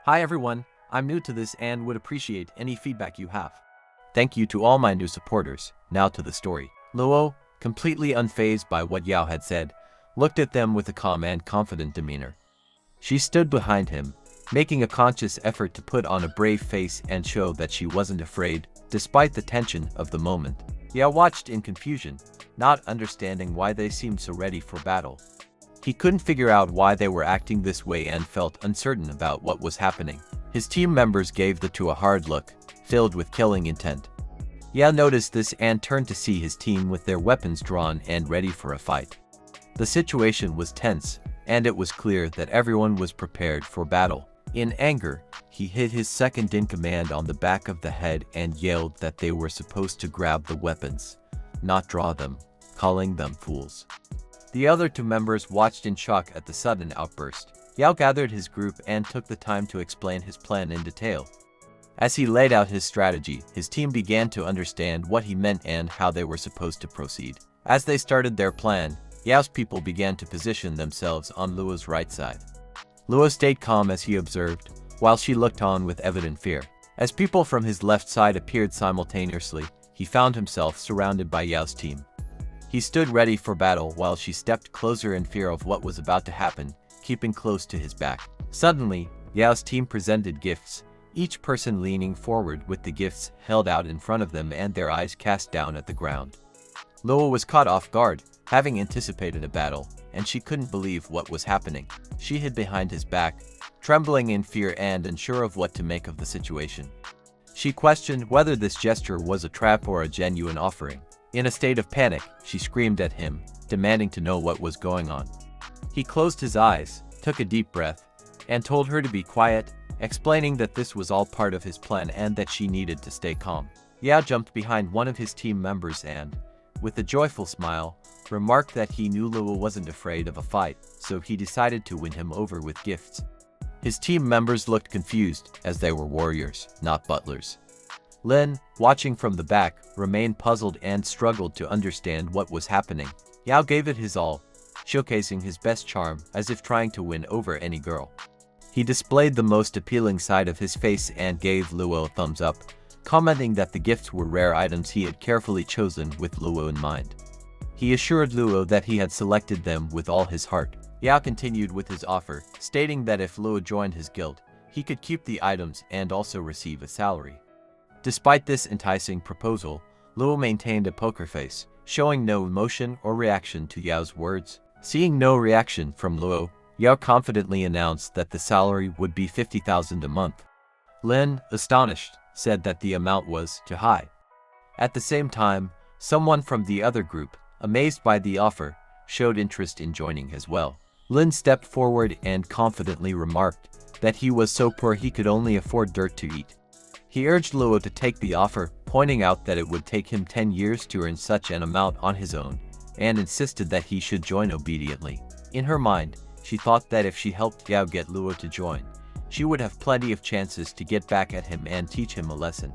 Hi everyone, I'm new to this and would appreciate any feedback you have. Thank you to all my new supporters. Now to the story. Luo, completely unfazed by what Yao had said, looked at them with a calm and confident demeanor. She stood behind him, making a conscious effort to put on a brave face and show that she wasn't afraid, despite the tension of the moment. Yao watched in confusion, not understanding why they seemed so ready for battle. He couldn't figure out why they were acting this way and felt uncertain about what was happening. His team members gave the two a hard look, filled with killing intent. Yao noticed this and turned to see his team with their weapons drawn and ready for a fight. The situation was tense, and it was clear that everyone was prepared for battle. In anger, he hit his second-in-command on the back of the head and yelled that they were supposed to grab the weapons, not draw them, calling them fools. The other two members watched in shock at the sudden outburst. Yao gathered his group and took the time to explain his plan in detail. As he laid out his strategy, his team began to understand what he meant and how they were supposed to proceed. As they started their plan, Yao's people began to position themselves on Luo's right side. Luo stayed calm as he observed, while she looked on with evident fear. As people from his left side appeared simultaneously, he found himself surrounded by Yao's team. He stood ready for battle while she stepped closer in fear of what was about to happen, keeping close to his back. Suddenly, Yao's team presented gifts, each person leaning forward with the gifts held out in front of them and their eyes cast down at the ground. Luo was caught off guard, having anticipated a battle, and she couldn't believe what was happening. She hid behind his back, trembling in fear and unsure of what to make of the situation. She questioned whether this gesture was a trap or a genuine offering. In a state of panic, she screamed at him, demanding to know what was going on. He closed his eyes, took a deep breath, and told her to be quiet, explaining that this was all part of his plan and that she needed to stay calm. Yao jumped behind one of his team members and, with a joyful smile, remarked that he knew Luo wasn't afraid of a fight, so he decided to win him over with gifts. His team members looked confused, as they were warriors, not butlers. Lin, watching from the back, remained puzzled and struggled to understand what was happening. Yao gave it his all, showcasing his best charm as if trying to win over any girl. He displayed the most appealing side of his face and gave Luo a thumbs up, commenting that the gifts were rare items he had carefully chosen with Luo in mind. He assured Luo that he had selected them with all his heart. Yao continued with his offer, stating that if Luo joined his guild, he could keep the items and also receive a salary. Despite this enticing proposal, Luo maintained a poker face, showing no emotion or reaction to Yao's words. Seeing no reaction from Luo, Yao confidently announced that the salary would be 50,000 a month. Lin, astonished, said that the amount was too high. At the same time, someone from the other group, amazed by the offer, showed interest in joining as well. Lin stepped forward and confidently remarked that he was so poor he could only afford dirt to eat. He urged Luo to take the offer, pointing out that it would take him 10 years to earn such an amount on his own, and insisted that he should join obediently. In her mind, she thought that if she helped Yao get Luo to join, she would have plenty of chances to get back at him and teach him a lesson.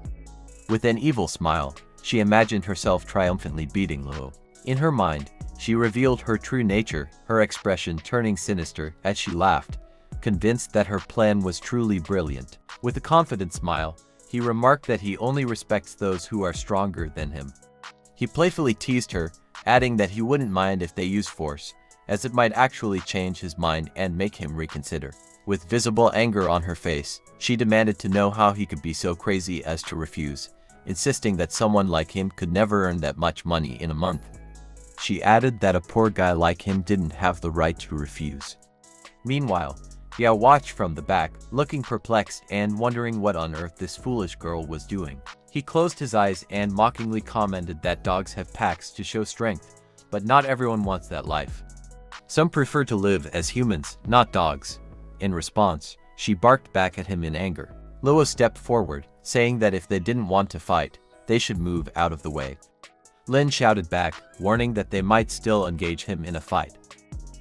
With an evil smile, she imagined herself triumphantly beating Luo. In her mind, she revealed her true nature, her expression turning sinister as she laughed, convinced that her plan was truly brilliant. With a confident smile, he remarked that he only respects those who are stronger than him. He playfully teased her, adding that he wouldn't mind if they used force, as it might actually change his mind and make him reconsider. With visible anger on her face, she demanded to know how he could be so crazy as to refuse, insisting that someone like him could never earn that much money in a month. She added that a poor guy like him didn't have the right to refuse. Meanwhile, Yao watched from the back, looking perplexed and wondering what on earth this foolish girl was doing. He closed his eyes and mockingly commented that dogs have packs to show strength, but not everyone wants that life. Some prefer to live as humans, not dogs. In response, she barked back at him in anger. Luo stepped forward, saying that if they didn't want to fight, they should move out of the way. Lin shouted back, warning that they might still engage him in a fight.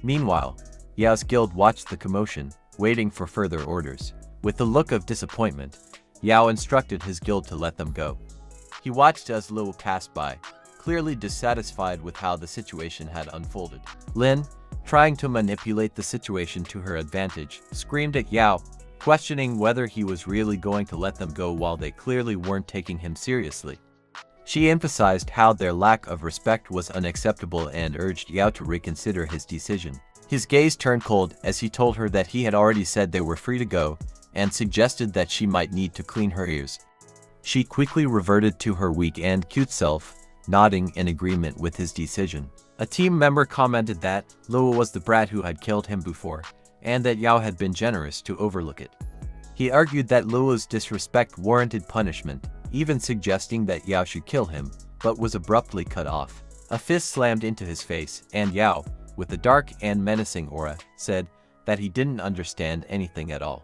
Meanwhile, Yao's guild watched the commotion, waiting for further orders. With a look of disappointment, Yao instructed his guild to let them go. He watched as Luo passed by, clearly dissatisfied with how the situation had unfolded. Lin, trying to manipulate the situation to her advantage, screamed at Yao, questioning whether he was really going to let them go while they clearly weren't taking him seriously. She emphasized how their lack of respect was unacceptable and urged Yao to reconsider his decision. His gaze turned cold as he told her that he had already said they were free to go and suggested that she might need to clean her ears. She quickly reverted to her weak and cute self, nodding in agreement with his decision. A team member commented that Luo was the brat who had killed him before, and that Yao had been generous to overlook it. He argued that Luo's disrespect warranted punishment, even suggesting that Yao should kill him, but was abruptly cut off. A fist slammed into his face, and Yao, with a dark and menacing aura, said that he didn't understand anything at all.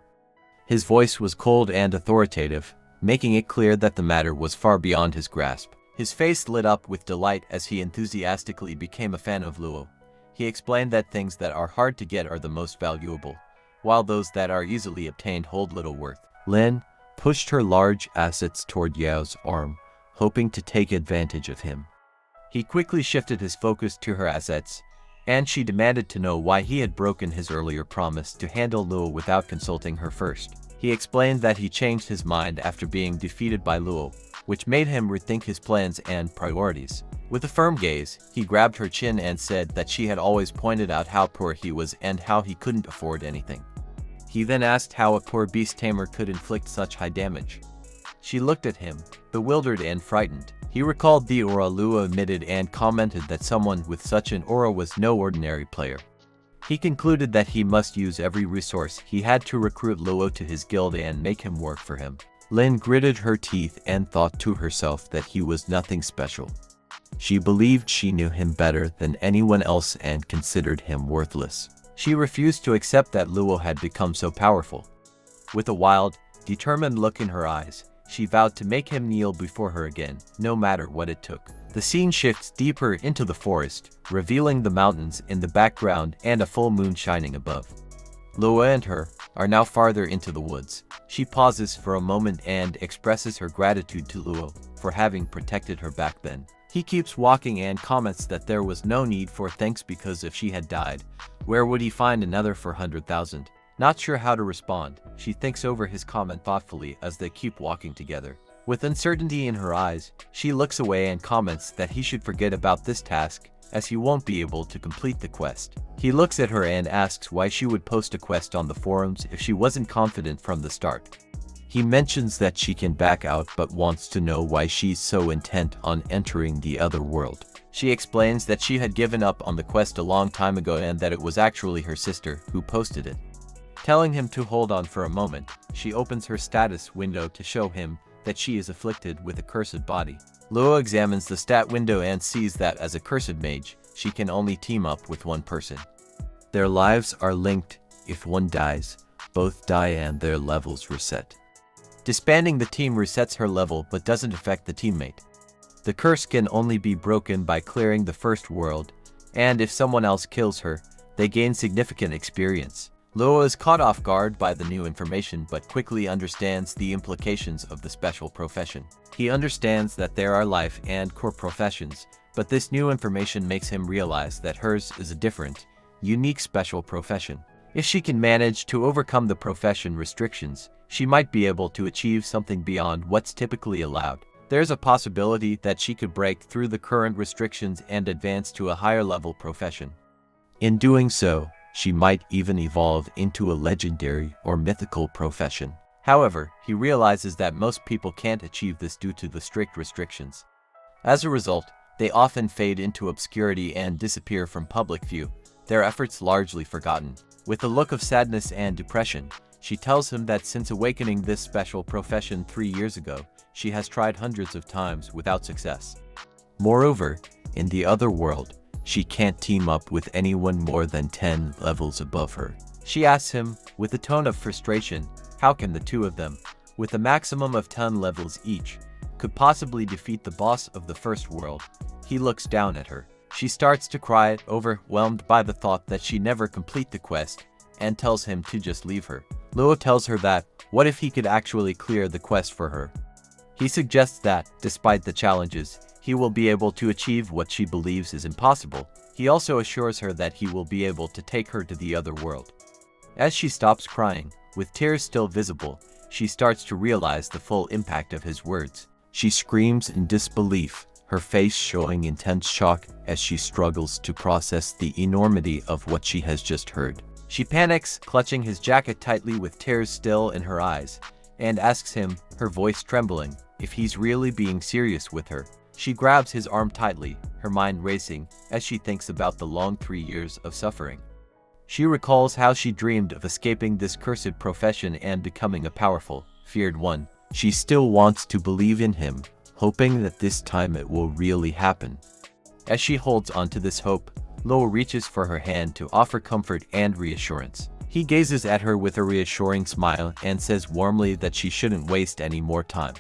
His voice was cold and authoritative, making it clear that the matter was far beyond his grasp. His face lit up with delight as he enthusiastically became a fan of Luo. He explained that things that are hard to get are the most valuable, while those that are easily obtained hold little worth. Lin pushed her large assets toward Yao's arm, hoping to take advantage of him. He quickly shifted his focus to her assets, and she demanded to know why he had broken his earlier promise to handle Luo without consulting her first. He explained that he changed his mind after being defeated by Luo, which made him rethink his plans and priorities. With a firm gaze, he grabbed her chin and said that she had always pointed out how poor he was and how he couldn't afford anything. He then asked how a poor beast tamer could inflict such high damage. She looked at him, bewildered and frightened. He recalled the aura Luo emitted and commented that someone with such an aura was no ordinary player. He concluded that he must use every resource he had to recruit Luo to his guild and make him work for him. Lin gritted her teeth and thought to herself that he was nothing special. She believed she knew him better than anyone else and considered him worthless. She refused to accept that Luo had become so powerful. With a wild, determined look in her eyes, she vowed to make him kneel before her again, no matter what it took. The scene shifts deeper into the forest, revealing the mountains in the background and a full moon shining above. Luo and her are now farther into the woods. She pauses for a moment and expresses her gratitude to Luo for having protected her back then. He keeps walking and comments that there was no need for thanks because if she had died, where would he find another for 100,000? Not sure how to respond, she thinks over his comment thoughtfully as they keep walking together. With uncertainty in her eyes, she looks away and comments that he should forget about this task, as he won't be able to complete the quest. He looks at her and asks why she would post a quest on the forums if she wasn't confident from the start. He mentions that she can back out but wants to know why she's so intent on entering the other world. She explains that she had given up on the quest a long time ago and that it was actually her sister who posted it. Telling him to hold on for a moment, she opens her status window to show him that she is afflicted with a cursed body. Luo examines the stat window and sees that as a cursed mage, she can only team up with one person. Their lives are linked. If one dies, both die and their levels reset. Disbanding the team resets her level but doesn't affect the teammate. The curse can only be broken by clearing the first world, and if someone else kills her, they gain significant experience. Luo is caught off guard by the new information but quickly understands the implications of the special profession. He understands that there are life and core professions, but this new information makes him realize that hers is a different, unique special profession. If she can manage to overcome the profession restrictions, she might be able to achieve something beyond what's typically allowed. There's a possibility that she could break through the current restrictions and advance to a higher level profession. In doing so, she might even evolve into a legendary or mythical profession. However, he realizes that most people can't achieve this due to the strict restrictions. As a result, they often fade into obscurity and disappear from public view, their efforts largely forgotten. With a look of sadness and depression, she tells him that since awakening this special profession 3 years ago, she has tried hundreds of times without success. Moreover, in the other world, she can't team up with anyone more than 10 levels above her. She asks him, with a tone of frustration, how can the two of them, with a maximum of 10 levels each, could possibly defeat the boss of the first world? He looks down at her. She starts to cry, overwhelmed by the thought that she never complete the quest, and tells him to just leave her. Luo tells her that, what if he could actually clear the quest for her? He suggests that, despite the challenges, he will be able to achieve what she believes is impossible. He also assures her that he will be able to take her to the other world. As she stops crying, With tears still visible, she starts to realize the full impact of his words. She screams in disbelief, her face showing intense shock as she struggles to process the enormity of what she has just heard. She panics, clutching his jacket tightly with tears still in her eyes, and asks him, her voice trembling, if he's really being serious with her. She grabs his arm tightly, her mind racing as she thinks about the long 3 years of suffering. She recalls how she dreamed of escaping this cursed profession and becoming a powerful, feared one. She still wants to believe in him, hoping that this time it will really happen. As she holds onto this hope, Lo reaches for her hand to offer comfort and reassurance. He gazes at her with a reassuring smile and says warmly that she shouldn't waste any more time.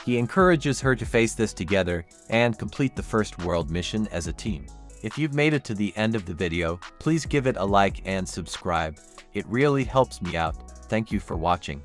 He encourages her to face this together and complete the first world mission as a team. If you've made it to the end of the video, please give it a like and subscribe. It really helps me out. Thank you for watching.